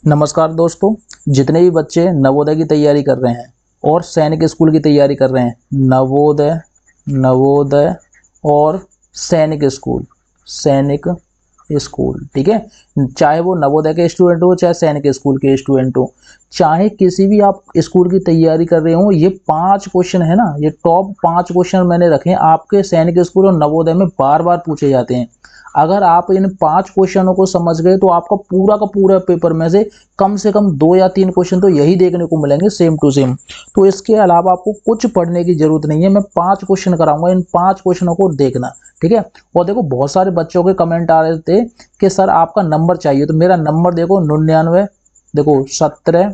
नमस्कार दोस्तों, जितने भी बच्चे नवोदय की तैयारी कर रहे हैं और सैनिक स्कूल की तैयारी कर रहे हैं, नवोदय नवोदय और सैनिक स्कूल ठीक है। चाहे वो नवोदय के स्टूडेंट हो, चाहे सैनिक स्कूल के स्टूडेंट हो, चाहे किसी भी आप स्कूल की तैयारी कर रहे हो, ये 5 क्वेश्चन है ना, ये टॉप 5 क्वेश्चन मैंने रखे हैं आपके सैनिक स्कूल और नवोदय में बार बार पूछे जाते हैं। अगर आप इन 5 क्वेश्चनों को समझ गए तो आपका पूरा का पूरा पेपर में से कम 2 या 3 क्वेश्चन तो यही देखने को मिलेंगे सेम टू सेम। तो इसके अलावा आपको कुछ पढ़ने की जरूरत नहीं है, मैं 5 क्वेश्चन कराऊंगा, इन 5 क्वेश्चनों को देखना, ठीक है। और देखो बहुत सारे बच्चों के कमेंट आ रहे थे कि सर आपका नंबर चाहिए, तो मेरा नंबर देखो 99, देखो 17,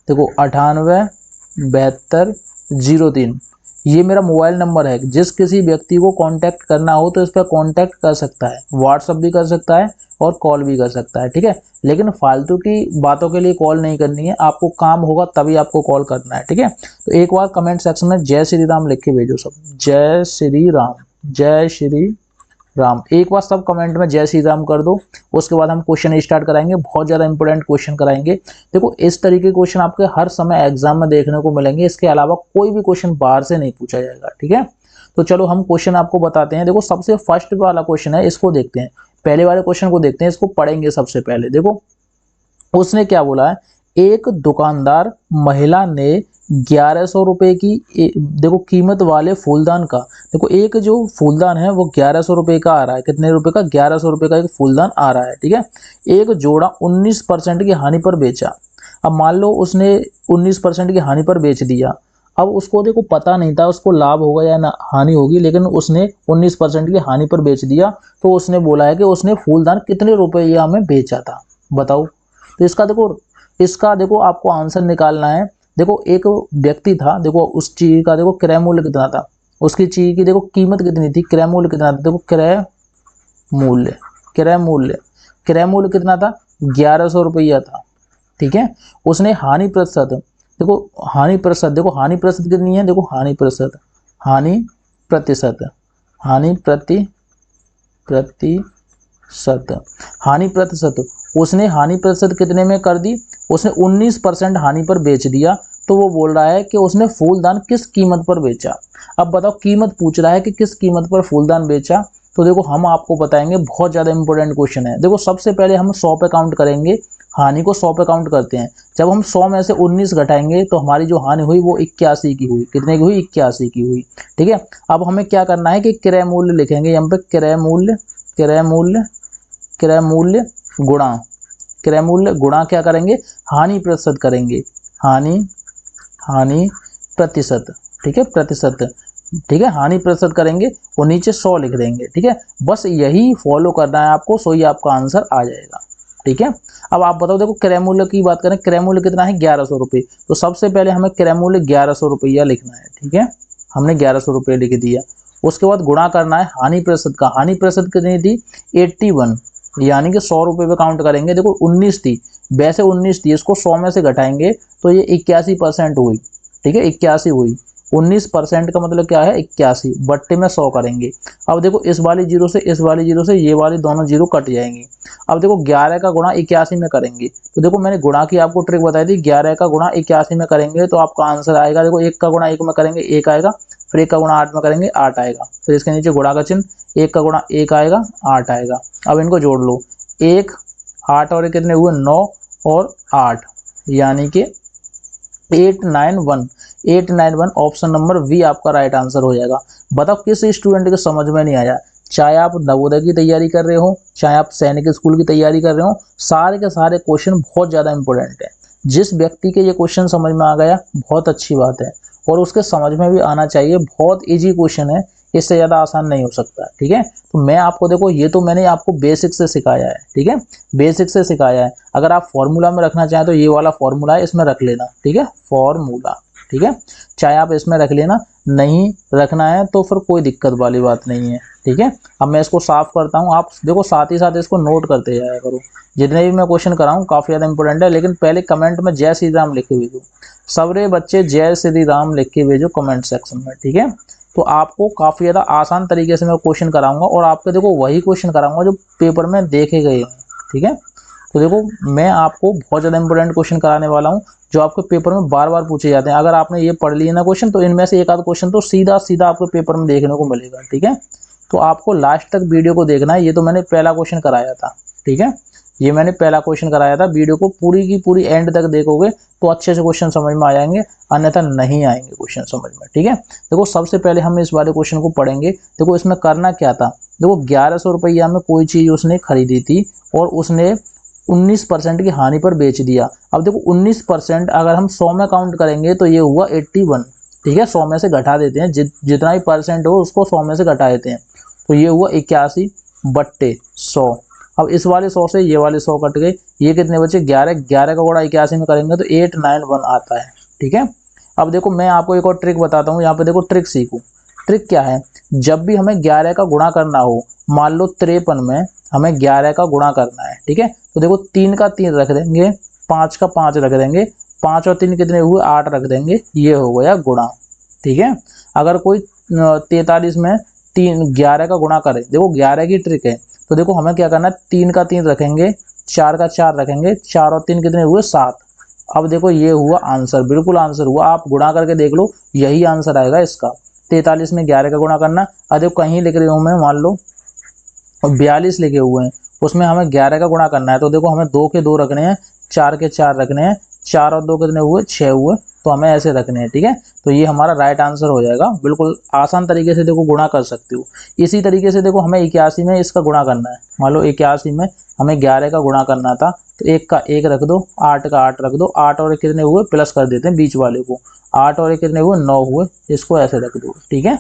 देखो 98 72 03, ये मेरा मोबाइल नंबर है। जिस किसी व्यक्ति को कांटेक्ट करना हो तो इस पर कांटेक्ट कर सकता है, व्हाट्सअप भी कर सकता है और कॉल भी कर सकता है, ठीक है। लेकिन फालतू की बातों के लिए कॉल नहीं करनी है, आपको काम होगा तभी आपको कॉल करना है, ठीक है। तो एक बार कमेंट सेक्शन में जय श्री राम लिख के भेजो सब, जय श्री राम, जय श्री राम। एक बार सब कमेंट में जय श्री राम कर दो। उसके बाद हम क्वेश्चन स्टार्ट कराएंगे, बहुत ज़्यादा इंपॉर्टेंट क्वेश्चन कराएंगे। देखो इस तरीके के क्वेश्चन आपके हर समय एग्जाम में देखने को मिलेंगे, इसके अलावा कोई भी क्वेश्चन बाहर से नहीं पूछा जाएगा, ठीक है। तो चलो हम क्वेश्चन आपको बताते हैं। देखो सबसे फर्स्ट वाला क्वेश्चन है, इसको देखते हैं। पहले वाले क्वेश्चन को देखते हैं, इसको पढ़ेंगे सबसे पहले। देखो उसने क्या बोला है, एक दुकानदार महिला ने 1100 रुपए की देखो कीमत वाले फूलदान का, देखो एक जो फूलदान है वो 1100 रुपए का आ रहा है। कितने रुपए का? 1100 रुपए का एक फूलदान आ रहा है, ठीक है। एक जोड़ा 19% की हानि पर बेचा। अब मान लो उसने 19% की हानि पर बेच दिया। अब उसको देखो पता नहीं था उसको लाभ होगा या ना हानि होगी, लेकिन उसने 19% की हानि पर बेच दिया। तो उसने बोला है कि उसने फूलदान कितने रुपया में बेचा था, बताओ। तो इसका देखो आपको आंसर निकालना है। देखो एक व्यक्ति था, देखो उस चीज का देखो क्रय मूल्य कितना था, उसकी चीज की देखो कीमत कितनी थी, क्रय मूल्य कितना था। देखो मूल्य क्रय मूल्य क्रय मूल्य कितना था? 1100 रुपया था, ठीक है। उसने हानि प्रतिशत, देखो हानि प्रतिशत, देखो हानि प्रतिशत कितनी है, देखो हानि प्रतिशत हानि प्रतिशत हानि प्रतिशत उसने हानि प्रतिशत कितने में कर दी? उसने 19% हानि पर बेच दिया। तो वो बोल रहा है कि उसने फूलदान किस कीमत पर बेचा। अब बताओ, कीमत पूछ रहा है कि किस कीमत पर फूलदान बेचा। तो देखो हम आपको बताएंगे, बहुत ज्यादा इंपॉर्टेंट क्वेश्चन है। देखो सबसे पहले हम 100 पे काउंट करेंगे, हानि को 100 पे काउंट करते हैं। जब हम 100 में से 19 घटाएंगे तो हमारी जो हानि हुई वो 81 की हुई। कितने की हुई? 81 की हुई, ठीक है। अब हमें क्या करना है कि क्रय मूल्य लिखेंगे यहाँ पे, क्रय मूल्य गुणा क्या करेंगे? हानि प्रतिशत करेंगे, हानि प्रतिशत, ठीक है, प्रतिशत, ठीक है, हानि प्रतिशत करेंगे और नीचे 100 लिख देंगे, ठीक है। बस यही फॉलो करना है आपको, सो ही आपका आंसर आ जाएगा, ठीक है। अब आप बताओ, देखो क्रय मूल्य की बात करें, क्रय मूल्य कितना है? 1100 रुपये। तो सबसे पहले हमें क्रय मूल्य 1100 रुपया लिखना है, ठीक है। हमने 1100 रुपये लिख दिया। उसके बाद गुणा करना है हानि प्रतिशत का। हानि प्रतिशत कितनी थी? 81, यानी कि 100 रुपये पे काउंट करेंगे। देखो 19 थी, वैसे 19 थी, इसको 100 में से घटाएंगे तो ये 81% हुई, ठीक है, 81 हुई। 19% का मतलब क्या है? 81 बट्टे में 100 करेंगे। अब देखो इस वाली जीरो से ये वाली दोनों जीरो कट जाएंगी। अब देखो 11 का गुणा 81 में करेंगे। तो देखो मैंने गुणा की आपको ट्रिक बताई थी, 11 का गुणा 81 में करेंगे तो आपका आंसर आएगा। देखो 1 का गुणा 1 में करेंगे 1 आएगा, फिर 1 का गुणा 8 में करेंगे 8 आएगा, फिर इसके नीचे गुणा का चिन्ह, 1 का गुणा 1 आएगा 8 आएगा। अब इनको जोड़ लो, 1 8 और कितने हुए? 9 और 8, यानी कि 891 ऑप्शन नंबर बी आपका राइट आंसर हो जाएगा। बताओ किस स्टूडेंट के समझ में नहीं आया? चाहे आप नवोदय की तैयारी कर रहे हो, चाहे आप सैनिक स्कूल की तैयारी कर रहे हो, सारे के सारे क्वेश्चन बहुत ज्यादा इंपॉर्टेंट है। जिस व्यक्ति के ये क्वेश्चन समझ में आ गया बहुत अच्छी बात है, और उसके समझ में भी आना चाहिए। बहुत इजी क्वेश्चन है, इससे ज्यादा आसान नहीं हो सकता, ठीक है। तो मैं आपको देखो, ये तो मैंने आपको बेसिक से सिखाया है, ठीक है, बेसिक से सिखाया है। अगर आप फॉर्मूला में रखना चाहें तो ये वाला फॉर्मूला है, इसमें रख लेना, ठीक है, फॉर्मूला, ठीक है। चाहे आप इसमें रख लेना, नहीं रखना है तो फिर कोई दिक्कत वाली बात नहीं है, ठीक है। अब मैं इसको साफ करता हूँ, आप देखो साथ ही साथ इसको नोट करते जाया करो। जितने भी मैं क्वेश्चन कराऊँ काफी ज्यादा इंपॉर्टेंट है, लेकिन पहले कमेंट में जय श्री राम लिख के भेजो। सबरे बच्चे जय श्री राम लिख के भेजो कमेंट सेक्शन में, ठीक है। तो आपको काफी ज्यादा आसान तरीके से मैं क्वेश्चन कराऊंगा, और आपके देखो वही क्वेश्चन कराऊंगा जो पेपर में देखे गए हैं, ठीक है। तो देखो मैं आपको बहुत ज़्यादा इंपॉर्टेंट क्वेश्चन कराने वाला हूँ जो आपके पेपर में बार बार पूछे जाते हैं। अगर आपने ये पढ़ लिए ना क्वेश्चन, तो इनमें से एक आध क्वेश्चन तो सीधा सीधा आपके पेपर में देखने को मिलेगा। ठीक है, तो आपको लास्ट तक वीडियो को देखना है। ये तो मैंने पहला क्वेश्चन कराया था। ठीक है, ये मैंने पहला क्वेश्चन कराया था। वीडियो को पूरी की पूरी एंड तक देखोगे तो अच्छे से क्वेश्चन समझ में आ जाएंगे, अन्यथा नहीं आएंगे क्वेश्चन समझ में। ठीक है, देखो सबसे पहले हम इस वाले क्वेश्चन को पढ़ेंगे। देखो इसमें करना क्या था, देखो 1100 रुपया में कोई चीज उसने खरीदी थी और उसने 19% की हानि पर बेच दिया। अब देखो 19% अगर हम 100 में काउंट करेंगे तो ये हुआ 81। ठीक है, 100 में से घटा देते हैं, जितना भी परसेंट हो उसको 100 में से घटा देते हैं, तो ये हुआ 81 बट्टे 100। अब इस वाले 100 से ये वाले 100 कट गए, ये कितने बचे 11। 11 का गुणा 81 में करेंगे तो 891 आता है। ठीक है, अब देखो मैं आपको एक और ट्रिक बताता हूँ। यहाँ पे देखो ट्रिक सीखो। ट्रिक क्या है, जब भी हमें 11 का गुणा करना हो, मान लो 53 में हमें 11 का गुणा करना है। ठीक है, तो देखो 3 का 3 रख देंगे, 5 का 5 रख देंगे, 5 और 3 कितने हुए 8 रख देंगे, ये हो गया गुणा। ठीक है, अगर कोई 43 में 11 का गुणा करे, देखो 11 की ट्रिक है, तो देखो हमें क्या करना है, 3 का 3 रखेंगे, 4 का 4 रखेंगे, 4 और 3 कितने हुए 7। अब देखो ये हुआ आंसर, बिल्कुल आंसर हुआ। आप गुणा करके देख लो, यही आंसर आएगा इसका। 43 में 11 का गुणा करना। अब देखो कहीं लिख रही हूँ मैं, मान लो 42 लिखे हुए हैं, उसमें हमें 11 का गुणा करना है, तो देखो हमें 2 के 2 रखने हैं, 4 के 4 रखने हैं, 4 और 2 कितने हुए 6 हुए, तो हमें ऐसे रखने हैं। ठीक है, तो ये हमारा राइट आंसर हो जाएगा। बिल्कुल आसान तरीके से देखो गुणा कर सकते हो। इसी तरीके से देखो हमें 81 में इसका गुणा करना है। मान लो 81 में हमें 11 का गुणा करना था, तो 1 का 1 रख दो, 8 का 8 रख दो, 8 और 1 कितने हुए, प्लस कर देते हैं बीच वाले को, 8 और 1 कितने हुए 9 हुए, इसको ऐसे रख दो। ठीक है,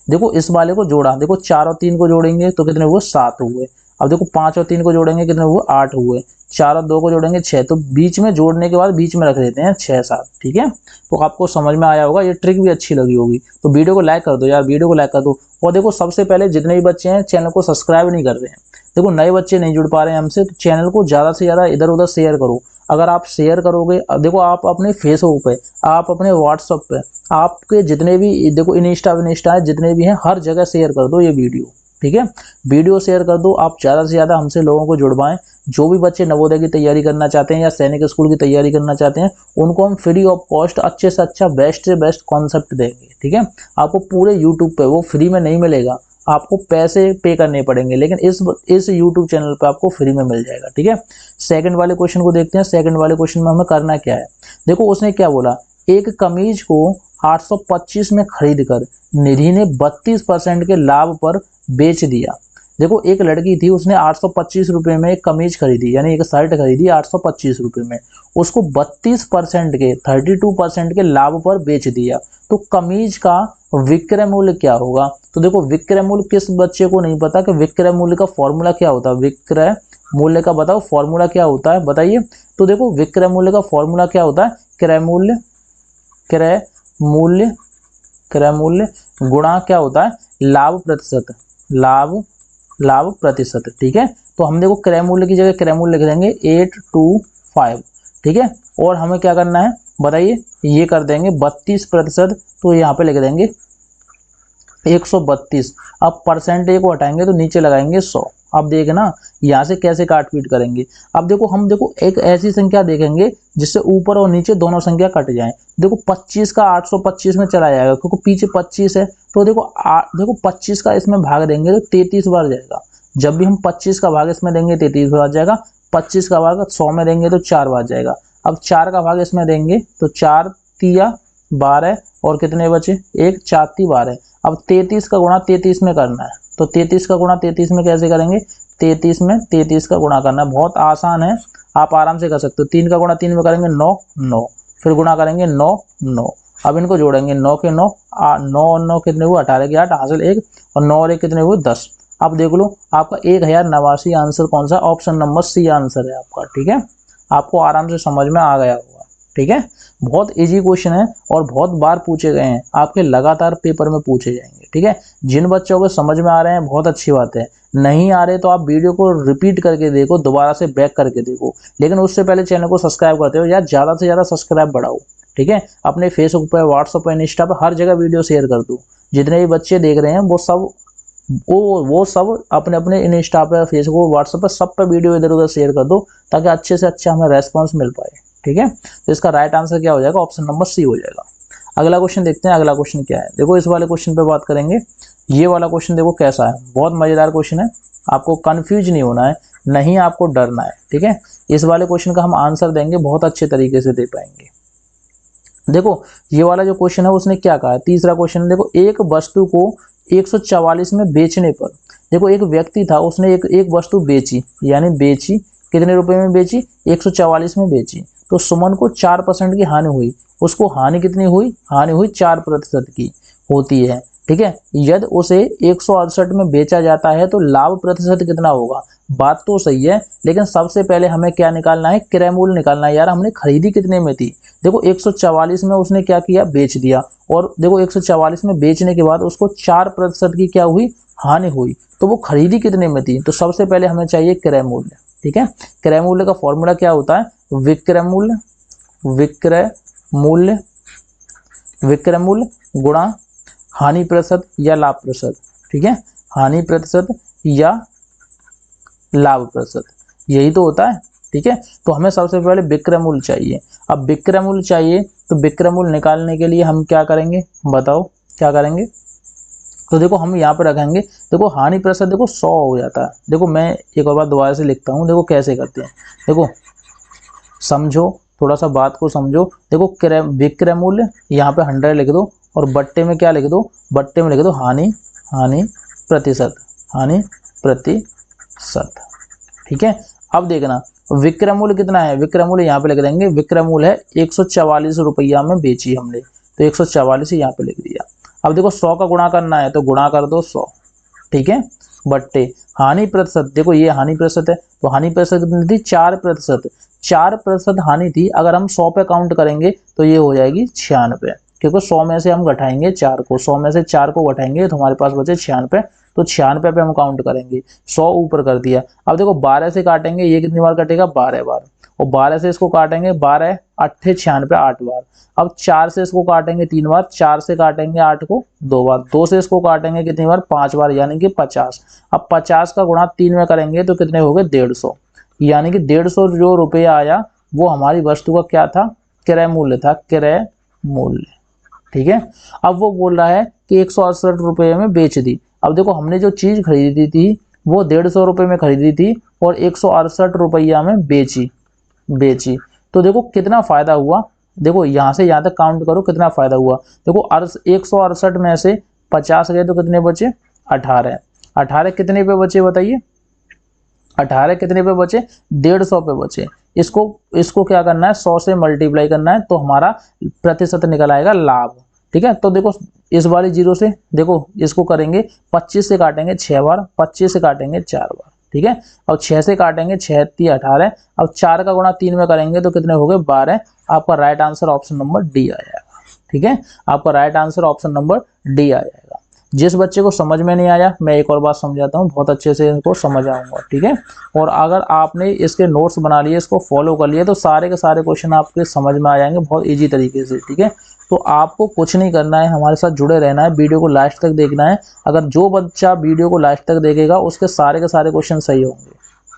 देखो इस वाले को जोड़ा, देखो 4 और 3 को जोड़ेंगे तो कितने हुए 7 हुए। अब देखो 5 और 3 को जोड़ेंगे कितने हुए 8 हुए, 4 और 2 को जोड़ेंगे 6, तो बीच में जोड़ने के बाद बीच में रख देते हैं 6 7। ठीक है, तो आपको समझ में आया होगा, ये ट्रिक भी अच्छी लगी होगी। तो वीडियो को लाइक कर दो यार, वीडियो को लाइक कर दो। और देखो सबसे पहले जितने भी बच्चे हैं चैनल को सब्सक्राइब नहीं कर रहे हैं, देखो नए बच्चे नहीं जुड़ पा रहे हैं हमसे, तो चैनल को ज़्यादा से ज़्यादा इधर उधर शेयर करो। अगर आप शेयर करोगे, देखो आप अपने फेसबुक पे, आप अपने व्हाट्सएप पे, आपके जितने भी देखो इंस्टा है, जितने भी हैं हर जगह शेयर कर दो ये वीडियो। ठीक है, वीडियो शेयर कर दो, आप ज़्यादा से ज़्यादा हमसे लोगों को जुड़वाएं। जो भी बच्चे नवोदय की तैयारी करना चाहते हैं या सैनिक स्कूल की तैयारी करना चाहते हैं, उनको हम फ्री ऑफ कॉस्ट अच्छे से अच्छा बेस्ट से बेस्ट कॉन्सेप्ट देंगे। ठीक है, आपको पूरे यूट्यूब पे वो फ्री में नहीं मिलेगा, आपको पैसे पे करने पड़ेंगे, लेकिन इस यूट्यूब चैनल पे आपको फ्री में मिल जाएगा। ठीक है, सेकंड वाले क्वेश्चन को देखते हैं। सेकंड वाले क्वेश्चन में हमें करना क्या है, देखो उसने क्या बोला, एक कमीज को 825 में खरीद कर निधि ने 32% के लाभ पर बेच दिया। देखो एक लड़की थी, उसने 825 रुपये में एक कमीज खरीदी, यानी एक शर्ट खरीदी 825 रुपये में, उसको 32% के 32% के लाभ पर बेच दिया। तो कमीज का विक्रय मूल्य क्या होगा, तो देखो विक्रय मूल्य किस बच्चे को नहीं पता कि विक्रय मूल्य का फॉर्मूला क्या होता है, विक्रय मूल्य का बताओ फॉर्मूला क्या होता है, बताइए। तो देखो विक्रय मूल्य का फॉर्मूला क्या होता है, क्रय मूल्य, क्रय मूल्य, क्रय मूल्य गुणा क्या होता है, लाभ प्रतिशत, लाभ प्रतिशत। ठीक है, तो हम देखो क्रय मूल्य की जगह क्रय मूल्य लिख देंगे 825। ठीक है, और हमें क्या करना है बताइए, ये कर देंगे 32%, तो यहाँ पे लिख देंगे 132। अब परसेंटेज को हटाएंगे तो नीचे लगाएंगे 100। अब देखना यहाँ से कैसे काट पीट करेंगे। अब देखो हम देखो एक ऐसी संख्या देखेंगे जिससे ऊपर और नीचे दोनों संख्या कट जाएं। देखो 25 का 825 में चला जाएगा क्योंकि पीछे 25 है, तो देखो 25 का इसमें भाग देंगे तो 33 बार जाएगा। जब भी हम 25 का भाग इसमें देंगे 33 बार जाएगा, 25 का भाग 100 में देंगे तो 4 बार जाएगा। अब 4 का भाग इसमें देंगे तो 4 तिया 12 और कितने बचे 1 4 ती 12। अब 33 का गुणा 33 में करना है, तो 33 का गुणा 33 में कैसे करेंगे, 33 में 33 का गुणा करना है, बहुत आसान है, आप आराम से कर सकते हो। 3 का गुणा 3 में करेंगे 9 9, फिर गुणा करेंगे 9 9। अब इनको जोड़ेंगे 9 के 9 9 और 9 कितने हुए 18 के 8 हासिल 1 और 9 और 1 कितने हुए 10। अब देख लो आपका 1089 आंसर कौन सा, ऑप्शन नंबर सी आंसर है आपका। ठीक है, आपको आराम से समझ में आ गया होगा। ठीक है, बहुत इजी क्वेश्चन है और बहुत बार पूछे गए हैं, आपके लगातार पेपर में पूछे जाएंगे। ठीक है, जिन बच्चों को समझ में आ रहे हैं बहुत अच्छी बात है, नहीं आ रहे तो आप वीडियो को रिपीट करके देखो, दोबारा से बैक करके देखो, लेकिन उससे पहले चैनल को सब्सक्राइब करते हो यार, ज़्यादा से ज़्यादा सब्सक्राइब बढ़ाओ। ठीक है, अपने फेसबुक पर, व्हाट्सएप पर, इंस्टा पर हर जगह वीडियो शेयर कर दो, जितने भी बच्चे देख रहे हैं वो सब वो सब अपने अपने इंस्टा पे, फेसबुक, व्हाट्सएप पे, सब पे वीडियो इधर उधर शेयर कर दो ताकि अच्छे से अच्छा हमें रेस्पॉन्स मिल पाए। ठीक है, तो इसका राइट आंसर क्या हो जाएगा, ऑप्शन नंबर सी हो जाएगा। अगला क्वेश्चन देखते हैं, अगला क्वेश्चन क्या है। देखो इस वाले क्वेश्चन पे बात करेंगे। ये वाला क्वेश्चन देखो कैसा है, बहुत मजेदार क्वेश्चन है, आपको कंफ्यूज नहीं होना है, नहीं आपको डरना है। ठीक है, इस वाले क्वेश्चन का हम आंसर देंगे, बहुत अच्छे तरीके से दे पाएंगे। देखो ये वाला जो क्वेश्चन है उसने क्या कहा है, तीसरा क्वेश्चन, देखो एक वस्तु को 144 में बेचने पर, देखो एक व्यक्ति था, उसने एक वस्तु बेची, यानी बेची, कितने रुपए में बेची, 144 में बेची। तो सुमन को 4% की हानि हुई, उसको हानि कितनी हुई, हानि हुई 4% की होती है। ठीक है, यदि उसे 168 में बेचा जाता है तो लाभ प्रतिशत कितना होगा। बात तो सही है, लेकिन सबसे पहले हमें क्या निकालना है, क्रय मूल्य निकालना है। यार हमने खरीदी कितने में थी, देखो 144 में उसने क्या किया, बेच दिया, और देखो 144 में बेचने के बाद उसको 4% की क्या हुई, हानि हुई, तो वो खरीदी कितने में थी। तो सबसे पहले हमें चाहिए क्रय मूल्य। ठीक है, क्रय मूल्य का फॉर्मूला क्या होता है, विक्रय मूल्य, विक्रय मूल्य, विक्रय मूल्य गुणा हानि प्रतिशत या लाभ प्रतिशत। ठीक है, हानि प्रतिशत या लाभ प्रतिशत, यही तो होता है। ठीक है, तो हमें सबसे पहले विक्रय मूल्य चाहिए। अब विक्रय मूल्य चाहिए तो विक्रय मूल्य निकालने के लिए हम क्या करेंगे, बताओ क्या करेंगे। तो देखो हम यहाँ पे रखेंगे, देखो हानि प्रतिशत देखो 100 हो जाता है। देखो मैं एक और बार दोबारा से लिखता हूँ, देखो कैसे करते हैं, देखो समझो, थोड़ा सा बात को समझो। देखो विक्रय मूल्य यहाँ पे 100 लिख दो, और बट्टे में क्या लिख दो, बट्टे में लिख दो हानि, हानि प्रतिशत, हानि प्रतिशत। ठीक है, अब देखना विक्रय मूल्य कितना है, विक्रय मूल्य यहाँ पे लिख देंगे, विक्रय मूल्य है 144 रुपया में बेची हमने, तो 144 यहाँ पे लिख दिया। अब देखो 100 का गुणा करना है तो गुणा कर दो 100। ठीक है, बट्टे हानि प्रतिशत, देखो ये हानि प्रतिशत है, तो हानि प्रतिशत कितनी थी, 4%, 4% हानि थी। अगर हम 100 पे काउंट करेंगे तो ये हो जाएगी 96, क्योंकि 100 में से हम घटाएंगे 4 को, 100 में से 4 को घटाएंगे तो हमारे पास बचे 96, तो 96 पे हम काउंट करेंगे, 100 ऊपर कर दिया। अब देखो 12 से काटेंगे, ये कितनी बार कटेगा, 12 बार, और 12 से इसको काटेंगे, 12 8 96, 8 बार। अब 4 से इसको काटेंगे 3 बार, 4 से काटेंगे 8 को 2 बार, 2 से इसको काटेंगे कितनी बार, 5 बार, यानी कि 50। अब 50 का गुणा 3 में करेंगे तो कितने हो गए, 150, यानी कि 150 जो रुपया आया वो हमारी वस्तु का क्या था, क्रय मूल्य था, क्रय मूल्य। ठीक है, अब वो बोल रहा है कि 168 रुपये में बेच दी। अब देखो हमने जो चीज खरीदी थी वो 150 रुपये में खरीदी थी और 168 रुपया में बेची, तो देखो कितना फायदा हुआ। देखो यहाँ से यहाँ तक काउंट करो कितना फायदा हुआ। देखो 168 में से 50 गए तो कितने बचे, 18, 18 कितने पे बचे बताइए, 18 कितने पे बचे, 150 पे बचे। इसको क्या करना है, 100 से मल्टीप्लाई करना है, तो हमारा प्रतिशत निकल आएगा लाभ। ठीक है, तो देखो इस वाली जीरो से, देखो इसको करेंगे, 25 से काटेंगे 6 बार, 25 से काटेंगे 4 बार। ठीक है, और 6 से काटेंगे, 6 3 18, अब 4 का गुणा 3 में करेंगे तो कितने हो गए, 12। आपका right answer option number D आ जाएगा। ठीक है, आपका right answer option number D आ जाएगा। जिस बच्चे को समझ में नहीं आया मैं एक और बात समझाता हूँ, बहुत अच्छे से इनको समझ आऊंगा। ठीक है, और अगर आपने इसके नोट्स बना लिए, इसको फॉलो कर लिए, तो सारे के सारे क्वेश्चन आपके समझ में आ जाएंगे बहुत इजी तरीके से। ठीक है, तो आपको कुछ नहीं करना है, हमारे साथ जुड़े रहना है, वीडियो को लास्ट तक देखना है। अगर जो बच्चा वीडियो को लास्ट तक देखेगा उसके सारे के सारे क्वेश्चन सही होंगे।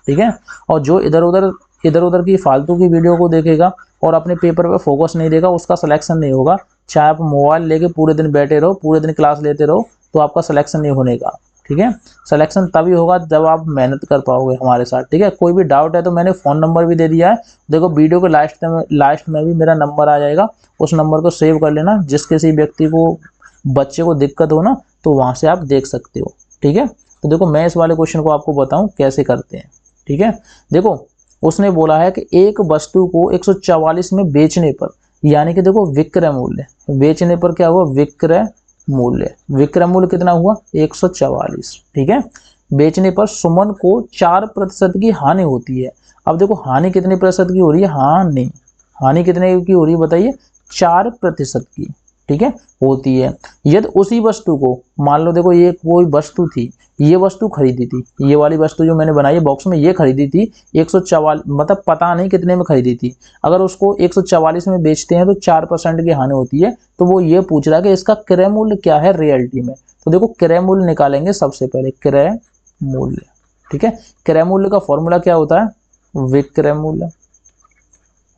ठीक है, और जो इधर उधर की फालतू की वीडियो को देखेगा और अपने पेपर पे फोकस नहीं देगा, उसका सिलेक्शन नहीं होगा। चाहे आप मोबाइल लेके पूरे दिन बैठे रहो, पूरे दिन क्लास लेते रहो, तो आपका सिलेक्शन नहीं होने का। ठीक है, सिलेक्शन तभी होगा जब आप मेहनत कर पाओगे हमारे साथ। ठीक है, कोई भी डाउट है तो मैंने फ़ोन नंबर भी दे दिया है, देखो वीडियो के लास्ट में भी मेरा नंबर आ जाएगा, उस नंबर को सेव कर लेना। जिस किसी व्यक्ति को, बच्चे को दिक्कत हो ना, तो वहाँ से आप देख सकते हो। ठीक है, तो देखो मैं इस वाले क्वेश्चन को आपको बताऊँ कैसे करते हैं। ठीक है, देखो उसने बोला है कि एक वस्तु को 144 में बेचने पर, यानी कि देखो विक्रय मूल्य, बेचने पर क्या हुआ, विक्रय मूल्य, विक्रय मूल्य कितना हुआ 144। ठीक है, बेचने पर सुमन को 4% की हानि होती है। अब देखो हानि कितने प्रतिशत की हो रही है, हानि कितने की हो रही है बताइए, 4% की। ठीक है, होती है। यदि उसी वस्तु को, मान लो देखो ये कोई वस्तु थी, ये वस्तु खरीदी थी, ये वाली वस्तु जो मैंने बनाई है बॉक्स में, ये खरीदी थी 144, मतलब पता नहीं कितने में खरीदी थी। अगर उसको 144 में बेचते हैं तो 4% की हानि होती है। तो वो ये पूछ रहा है कि इसका क्रय मूल्य क्या है रियलिटी में। तो देखो क्रय मूल्य निकालेंगे सबसे पहले, क्रय मूल्य, ठीक है। क्रय मूल्य का फॉर्मूला क्या होता है, विक्रय मूल्य,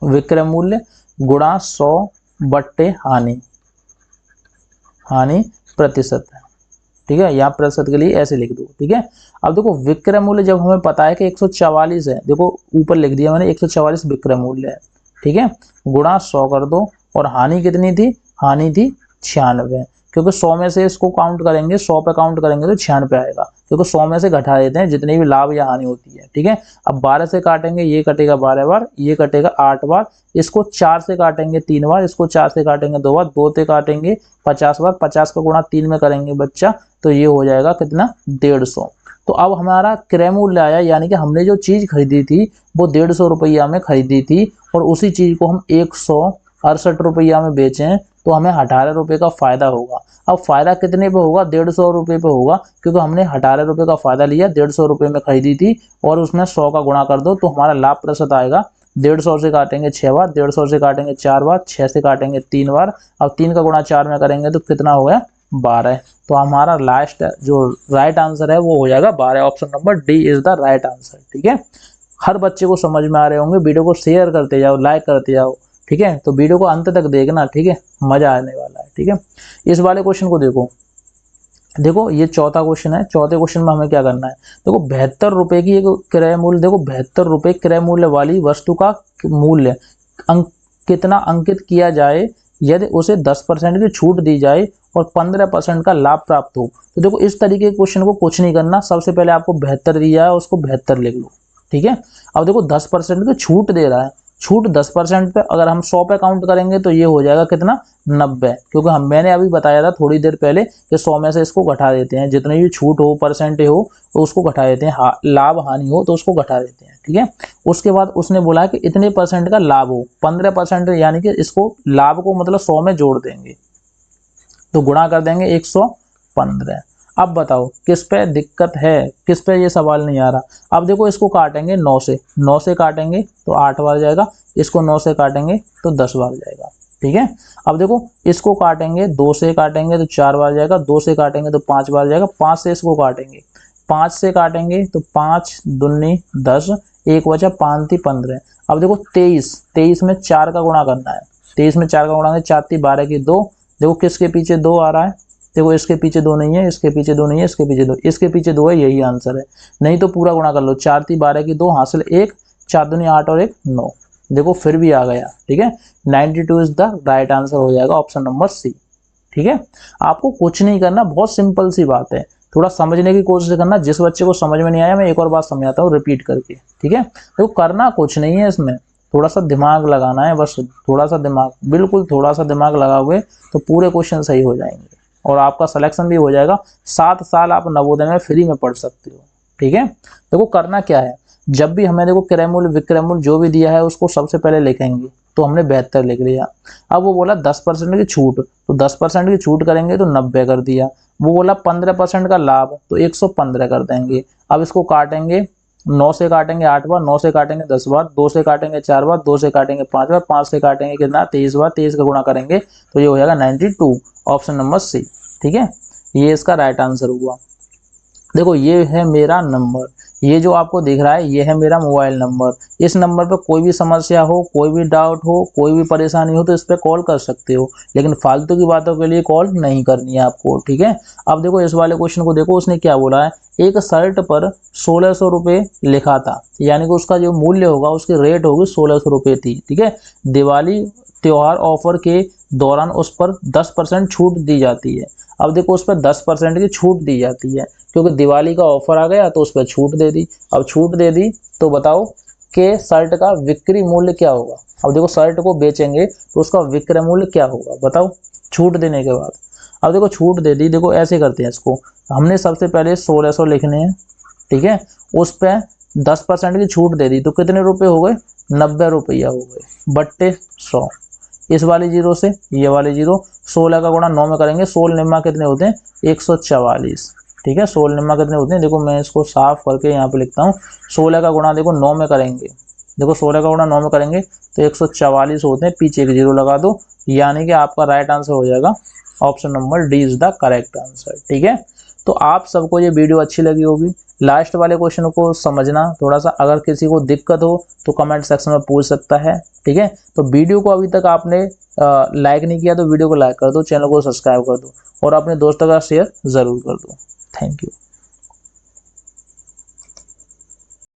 विक्रय मूल्य गुणा 100 बट्टे हानि, हानि प्रतिशत, ठीक है। यहाँ प्रतिशत के लिए ऐसे लिख दो, ठीक है। अब देखो विक्रय मूल्य जब हमें पता है कि 144 है, देखो ऊपर लिख दिया मैंने 144 विक्रय मूल्य है, ठीक है, गुणा 100 कर दो, और हानि कितनी थी, हानि थी 96, क्योंकि 100 में से इसको काउंट करेंगे, 100 पे काउंट करेंगे तो 96 आएगा, क्योंकि 100 में से घटा देते हैं जितनी भी लाभ या हानि होती है, ठीक है। अब 12 से काटेंगे, ये कटेगा 12 बार, ये कटेगा 8 बार, इसको 4 से काटेंगे 3 बार, इसको 4 से काटेंगे 2 बार, 2 से काटेंगे 50 बार, 50 का गुणा 3 में करेंगे बच्चा, तो ये हो जाएगा कितना, 150। तो अब हमारा क्रय मूल्य आया, यानी कि हमने जो चीज खरीदी थी वो 150 रुपया में खरीदी थी, और उसी चीज को हम 168 रुपया में बेचें तो हमें 18 रुपये का फायदा होगा। अब फायदा कितने पे होगा, 150 रुपये पे होगा, क्योंकि हमने 18 रुपये का फायदा लिया, 150 रुपये में खरीदी थी, और उसमें 100 का गुणा कर दो तो हमारा लाभ प्रतिशत आएगा। 150 से काटेंगे 6 बार, 150 से काटेंगे 4 बार, 6 से काटेंगे 3 बार, अब 3 का गुणा 4 में करेंगे तो कितना हो गया, 12। तो हमारा लास्ट जो राइट आंसर है वो हो जाएगा 12, option number D is the right answer, ठीक है। हर बच्चे को समझ में आ रहे होंगे, वीडियो को शेयर करते जाओ, लाइक करते जाओ, ठीक है। तो वीडियो को अंत तक देखना, ठीक है, मजा आने वाला है, ठीक है। इस वाले क्वेश्चन को देखो, देखो ये चौथा क्वेश्चन है, चौथे क्वेश्चन में हमें क्या करना है, देखो 72 रुपए की एक क्रय मूल्य, देखो 72 रुपए क्रय मूल्य वाली वस्तु का मूल्य कितना अंकित किया जाए यदि उसे 10% की छूट दी जाए और 15% का लाभ प्राप्त हो। तो देखो इस तरीके के क्वेश्चन को कुछ नहीं करना, सबसे पहले आपको 72 दिया है उसको 72 लिख लो, ठीक है। अब देखो 10% की छूट दे रहा है, छूट 10% पे अगर हम 100 पे काउंट करेंगे तो ये हो जाएगा कितना, 90, क्योंकि मैंने अभी बताया था थोड़ी देर पहले कि 100 में से इसको घटा देते हैं, जितनी भी छूट हो परसेंट हो तो उसको घटा देते हैं, लाभ हानि हो तो उसको घटा देते हैं, ठीक है। उसके बाद उसने बोला कि इतने परसेंट का लाभ हो, 15%, यानी कि इसको लाभ को मतलब 100 में जोड़ देंगे, तो गुणा कर देंगे 115। अब बताओ किस पे दिक्कत है, किस पे ये सवाल नहीं आ रहा। अब देखो इसको काटेंगे 9 से, 9 से काटेंगे तो 8 बार जाएगा, इसको 9 से काटेंगे तो 10 बार जाएगा, ठीक है। अब देखो इसको काटेंगे, 2 से काटेंगे तो 4 बार जाएगा, 2 से काटेंगे तो 5 बार जाएगा, 5 से इसको काटेंगे, 5 से काटेंगे तो 5 दूनी 10, एक बचा 5 थी 15। अब देखो 23, 23 में 4 का गुणा करना है, 23 में 4 का गुणा है, 4 थी 12 की 2, देखो किसके पीछे 2 आ रहा है, देखो इसके पीछे 2 नहीं है, इसके पीछे 2 नहीं है, इसके पीछे 2, इसके पीछे 2 है, यही आंसर है। नहीं तो पूरा गुणा कर लो, 4 थी 12 की 2 हासिल 1, 4 दूनी 8 और 1 9, देखो फिर भी आ गया, ठीक है। 92 इज द राइट आंसर हो जाएगा, ऑप्शन नंबर सी, ठीक है। आपको कुछ नहीं करना, बहुत सिंपल सी बात है, थोड़ा समझने की कोशिश करना। जिस बच्चे को समझ में नहीं आया मैं एक और बात समझाता हूँ रिपीट करके, ठीक है। देखो करना कुछ नहीं है इसमें, थोड़ा सा दिमाग लगाना है, बस थोड़ा सा दिमाग, बिल्कुल थोड़ा सा दिमाग लगाओगे तो पूरे क्वेश्चन सही हो जाएंगे और आपका सिलेक्शन भी हो जाएगा। 7 साल आप नवोदय में फ्री में पढ़ सकते हो, ठीक है। देखो करना क्या है, जब भी हमें देखो क्रय मूल्य विक्रय मूल्य जो भी दिया है उसको सबसे पहले लिखेंगे, तो हमने 72 लिख लिया। अब वो बोला 10% की छूट, तो 10% की छूट करेंगे तो 90 कर दिया। वो बोला 15% का लाभ, तो 115 कर देंगे। अब इसको काटेंगे, 9 से काटेंगे 8 बार, 9 से काटेंगे 10 बार, 2 से काटेंगे 4 बार, 2 से काटेंगे 5 बार, 5 से काटेंगे कितना, 23 बार, 23 का गुणा करेंगे तो ये हो जाएगा 92, ऑप्शन नंबर सी, ठीक है। ये इसका राइट आंसर हुआ। देखो ये है मेरा नंबर, ये जो आपको दिख रहा है ये है मेरा मोबाइल नंबर। इस नंबर पर कोई भी समस्या हो, कोई भी डाउट हो, कोई भी परेशानी हो तो इस पर कॉल कर सकते हो, लेकिन फालतू की बातों के लिए कॉल नहीं करनी है आपको, ठीक है। अब देखो इस वाले क्वेश्चन को देखो, उसने क्या बोला है, एक शर्ट पर 1600 रुपये लिखा था, यानी कि उसका जो मूल्य होगा उसकी रेट होगी 1600 रुपये थी, ठीक है। दिवाली त्योहार ऑफर के दौरान उस पर 10% छूट दी जाती है। अब देखो उस पर 10% की छूट दी जाती है, क्योंकि दिवाली का ऑफर आ गया तो उस पर छूट दे दी। अब छूट दे दी तो बताओ कि शर्ट का विक्रय मूल्य क्या होगा। अब देखो शर्ट को बेचेंगे तो उसका विक्रय मूल्य क्या होगा बताओ, छूट देने के बाद। अब देखो छूट दे दी, देखो ऐसे करते हैं इसको, हमने सबसे पहले 1600 लिखने हैं, ठीक है। उस पर 10% की छूट दे दी तो कितने रुपए हो गए, 90 रुपया हो गए, बट्टे 100। इस वाले जीरो से ये वाले जीरो, 16 का गुणा 9 में करेंगे, 16 निम्मा कितने होते हैं 144, ठीक है। 16 निम्मा कितने होते हैं, देखो मैं इसको साफ करके यहाँ पे लिखता हूँ। 16 का गुणा देखो 9 में करेंगे, देखो 16 का गुणा 9 में करेंगे तो 144 होते हैं, पीछे एक जीरो लगा दो, यानी कि आपका राइट आंसर हो जाएगा option number D is the correct answer. ठीक है, तो आप सबको ये वीडियो अच्छी लगी होगी। लास्ट वाले क्वेश्चन को समझना थोड़ा सा, अगर किसी को दिक्कत हो तो कमेंट सेक्शन में पूछ सकता है। ठीक है, तो वीडियो को अभी तक आपने लाइक नहीं किया तो वीडियो को लाइक कर दो, चैनल को सब्सक्राइब कर दो और अपने दोस्तों का शेयर जरूर कर दो। Thank you.